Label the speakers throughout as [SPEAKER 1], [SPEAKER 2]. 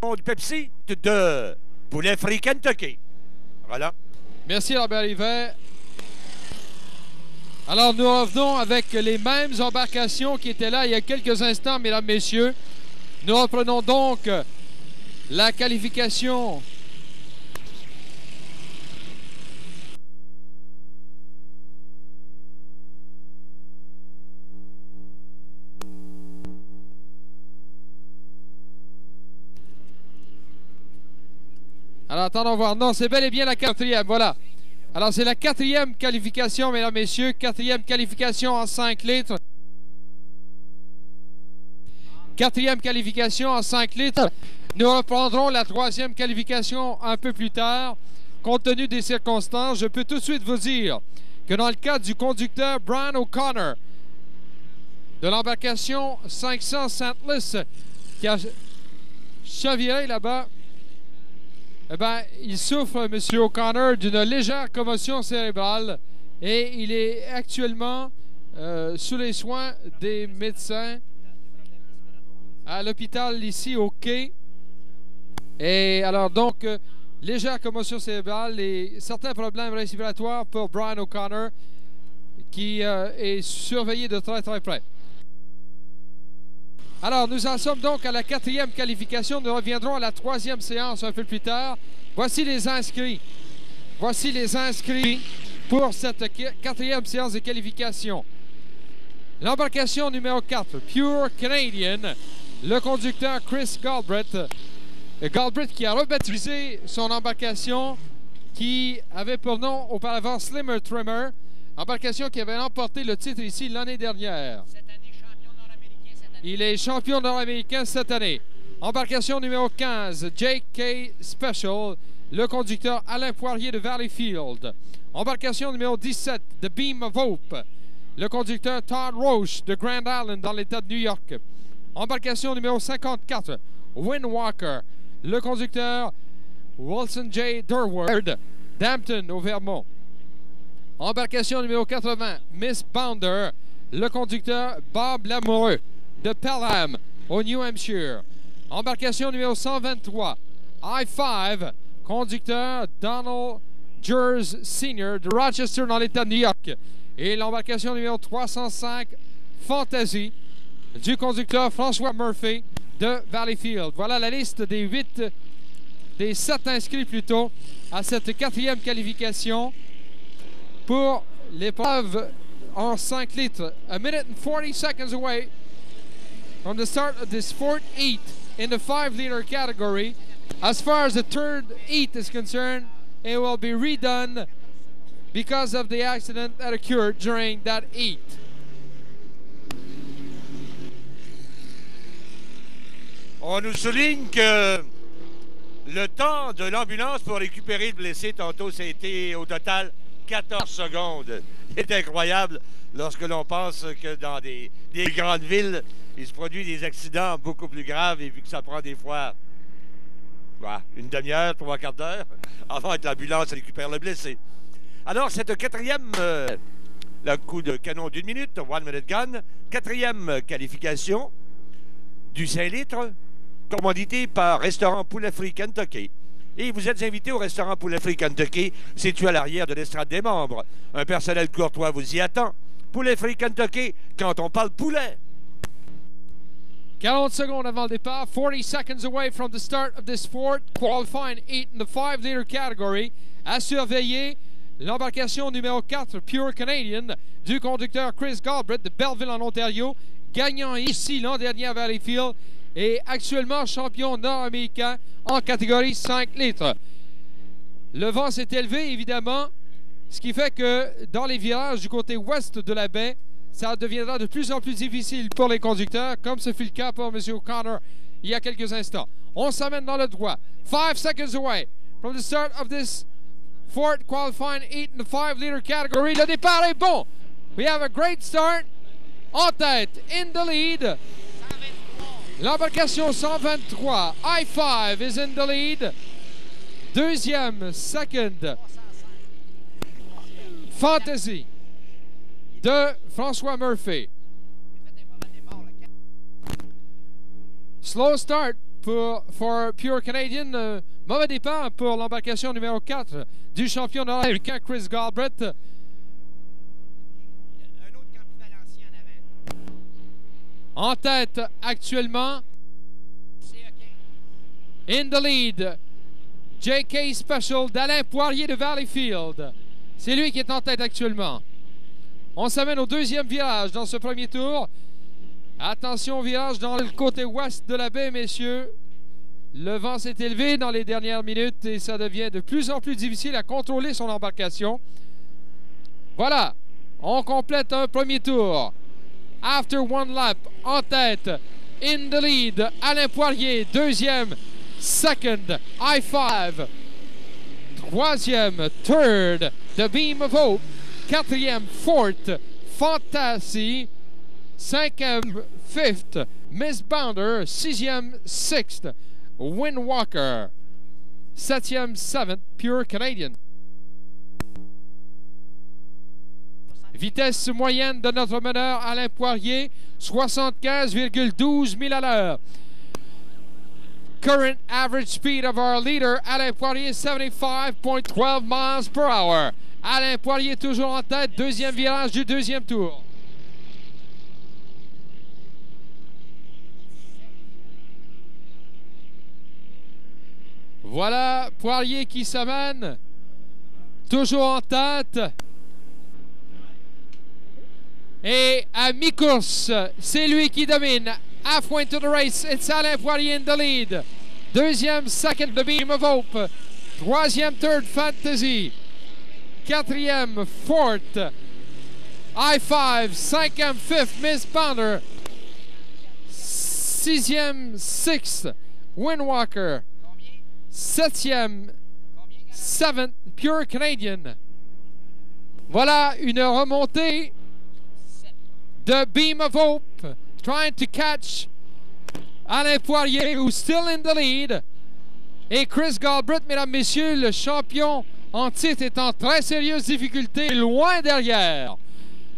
[SPEAKER 1] du Pepsi de poulet frit Kentucky. Voilà.
[SPEAKER 2] Merci, Robert Hiver. Alors, nous revenons avec les mêmes embarcations qui étaient là il y a quelques instants, mesdames, messieurs. Nous reprenons donc la qualification. Alors, attendons voir. Non, c'est bel et bien la quatrième. Voilà. Alors, c'est la quatrième qualification, mesdames, messieurs. Quatrième qualification en 5 litres. Quatrième qualification en 5 litres. Nous reprendrons la troisième qualification un peu plus tard. Compte tenu des circonstances, je peux tout de suite vous dire que dans le cas du conducteur Brian O'Connor de l'embarcation 500 St. Louis qui a chaviré là-bas, eh bien, il souffre, M. O'Connor, d'une légère commotion cérébrale et il est actuellement sous les soins des médecins à l'hôpital ici au quai. Et alors donc, légère commotion cérébrale et certains problèmes respiratoires pour Brian O'Connor qui est surveillé de très très près. Alors, nous en sommes donc à la quatrième qualification. Nous reviendrons à la troisième séance un peu plus tard. Voici les inscrits. Voici les inscrits pour cette quatrième séance de qualification. L'embarcation numéro 4, Pure Canadian, le conducteur Chris Galbraith. Galbraith qui a rebaptisé son embarcation qui avait pour nom auparavant Slimmer Trimmer, embarcation qui avait remporté le titre ici l'année dernière. Il est champion nord-américain cette année. Embarcation numéro 15, J.K. Special, le conducteur Alain Poirier de Valleyfield. Embarcation numéro 17, The Beam of Hope, le conducteur Todd Roche de Grand Island dans l'État de New York. Embarcation numéro 54, Windwalker, le conducteur Wilson J. Durward d'Hampton au Vermont. Embarcation numéro 80, Miss Bounder, le conducteur Bob Lamoureux de Pelham au New Hampshire. Embarcation numéro 123, I-5, conducteur Donald Gers Sr. de Rochester dans l'État de New York. Et l'embarcation numéro 305, Fantasy, du conducteur François Murphy de Valleyfield. Voilà la liste des 7 inscrits plutôt à cette quatrième qualification pour l'épreuve en 5 litres. A minute and 40 seconds away from the start of this fourth heat in the 5-liter category. As far as the third heat is concerned, it will be redone because of the accident that occurred during that heat.
[SPEAKER 1] On nous souligne que le temps de l'ambulance pour récupérer le blessé, tantôt, ça a été au total 14 secondes. C'est incroyable lorsque l'on pense que dans des grandes villes, il se produit des accidents beaucoup plus graves et puis que ça prend des fois une demi-heure, 3 quarts d'heure avant que l'ambulance récupère le blessé. Alors, cette quatrième, le coup de canon d'1 minute, 1 minute gun, quatrième qualification du 5 litres, commandité par Restaurant Poulet Frit Kentucky. Et vous êtes invité au Restaurant Poulet Frit Kentucky, situé à l'arrière de l'estrade des membres. Un personnel courtois vous y attend. Poulet Frit Kentucky, quand on parle poulet.
[SPEAKER 2] 40 secondes avant le départ, 40 seconds away from the start of this fourth qualifying heat in the 5-liter category. À surveiller l'embarcation numéro 4, Pure Canadian, du conducteur Chris Galbraith de Belleville en Ontario, gagnant ici l'an dernier à Valleyfield et actuellement champion nord-américain en catégorie 5 litres. Le vent s'est élevé, évidemment, ce qui fait que dans les virages du côté ouest de la baie, ça deviendra de plus en plus difficile pour les conducteurs, comme ce fut le cas pour M. O'Connor il y a quelques instants. On s'amène dans le droit. 5 seconds away from the start of this fourth qualifying heat in the 5-liter category. Le départ est bon. We have a great start. En tête, in the lead. L'embarcation 123, I-5 is in the lead. Deuxième, second, Fantasy de François Murphy. Slow start for Pure Canadian. Mauvais départ pour l'embarcation numéro 4 du champion nord-américain Chris Galbraith.
[SPEAKER 3] Un autre camp Valencien en avant.
[SPEAKER 2] En tête actuellement. In the lead, JK Special d'Alain Poirier de Valleyfield. C'est lui qui est en tête actuellement. On s'amène au deuxième virage dans ce premier tour. Attention au virage dans le côté ouest de la baie, messieurs. Le vent s'est élevé dans les dernières minutes et ça devient de plus en plus difficile à contrôler son embarcation. Voilà, on complète un premier tour. After one lap, en tête, in the lead, Alain Poirier, deuxième, second, I-5, troisième, third, The Beam of Hope, quatrième, fourth, Fantasy, cinquième, fifth, Miss Bounder, sixième, sixth, Windwalker, septième, seventh, Pure Canadian. Vitesse moyenne de notre meneur Alain Poirier, 75,12 milles à l'heure. Current average speed of our leader, Alain Poirier, 75.12 miles per hour. Alain Poirier toujours en tête, deuxième virage du deuxième tour. Voilà Poirier qui s'amène, toujours en tête. Et à mi-course, c'est lui qui domine. Halfway into the race, it's Alain Poirier in the lead. Deuxième, second, The Beam of Hope. Troisième, third, Fantasy. Quatrième, fourth, I-5. Cinquième, fifth, Miss Bounder. Sixième, sixth, Windwalker. Septième, seventh, Pure Canadian. Voilà une remontée de Beam of Hope, trying to catch Alain Poirier, who's still in the lead. Et Chris Galbraith, mesdames, messieurs, le champion en titre est en très sérieuse difficulté, loin derrière.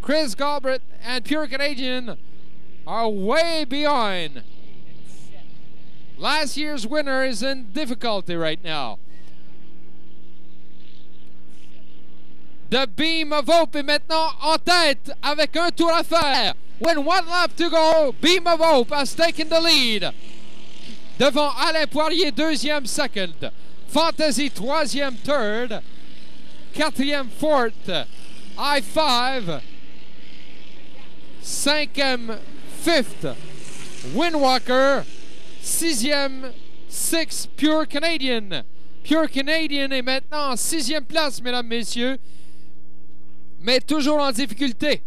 [SPEAKER 2] Chris Galbraith and Pure Canadian are way behind. Last year's winner is in difficulty right now. The Beam of Hope est maintenant en tête avec un tour à faire. When one lap to go, Beam of Hope has taken the lead. Devant Alain Poirier, deuxième, second. Fantasy, troisième, third. Quatrième, fourth. I-5. Cinquième, fifth. Windwalker. Sixième, sixth, Pure Canadian. Pure Canadian est maintenant en sixième place, mesdames, messieurs. Mais toujours en difficulté.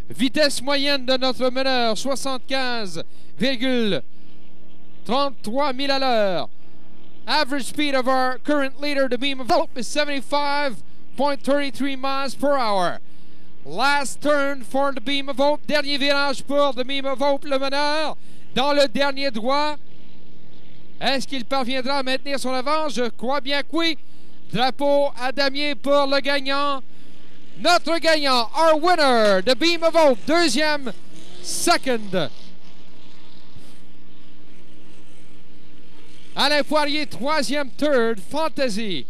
[SPEAKER 2] Vitesse moyenne de notre meneur, 75,33 milles à l'heure. Average speed of our current leader, the Beam of Hope, is 75.33 miles per hour. Last turn for the Beam of Hope. Dernier virage pour the Beam of Hope, le meneur. Dans le dernier droit. Est-ce qu'il parviendra à maintenir son avance? Je crois bien que oui. Drapeau à damier pour le gagnant. Notre gagnant, our winner, the Beam of Hope, deuxième, second. Alain Poirier, troisième, third, Fantasy.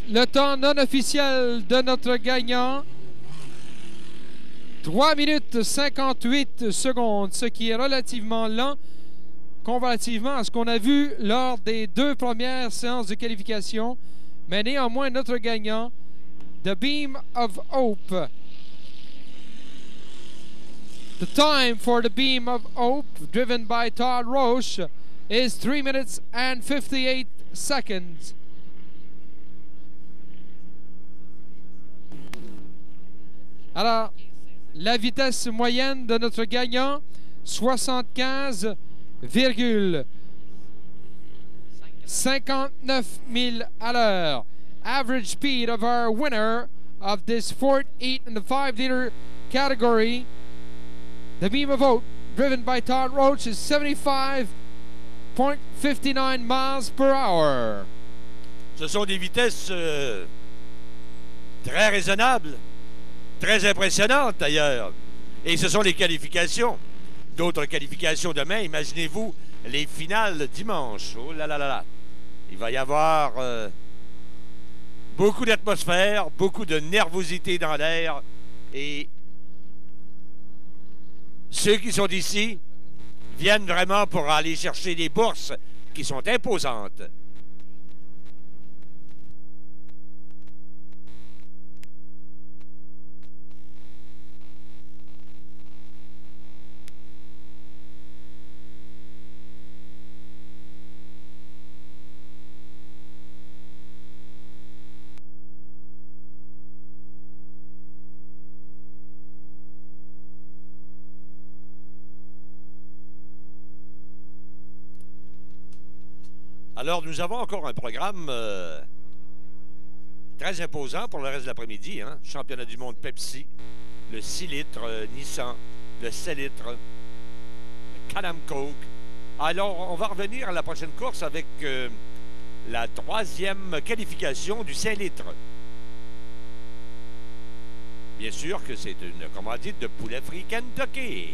[SPEAKER 2] Le temps non officiel de notre gagnant, 3 minutes 58 secondes, ce qui est relativement lent comparativement à ce qu'on a vu lors des deux premières séances de qualification. Mais néanmoins, notre gagnant, the Beam of Hope. The time for the Beam of Hope, driven by Todd Roche, is 3 minutes and 58 seconds. Alors, la vitesse moyenne de notre gagnant, 75,59 milles à l'heure. Average speed of our winner of this 4, 8, and the 5-liter category, the Beam of Hope, driven by Todd Roach, is 75.59 miles per hour.
[SPEAKER 1] Ce sont des vitesses Très raisonnable. Très impressionnante, d'ailleurs. Et ce sont les qualifications. D'autres qualifications demain. Imaginez-vous les finales dimanche. Oh là là là là. Il va y avoir beaucoup d'atmosphère, beaucoup de nervosité dans l'air. Et ceux qui sont ici viennent vraiment pour aller chercher des bourses qui sont imposantes. Alors, nous avons encore un programme très imposant pour le reste de l'après-midi. Hein? Championnat du monde Pepsi, le 6 litres Nissan, le 7 litres Can-Am Coke. Alors, on va revenir à la prochaine course avec la 3e qualification du 5 litres. Bien sûr que c'est une commandite de poulet frit Kentucky.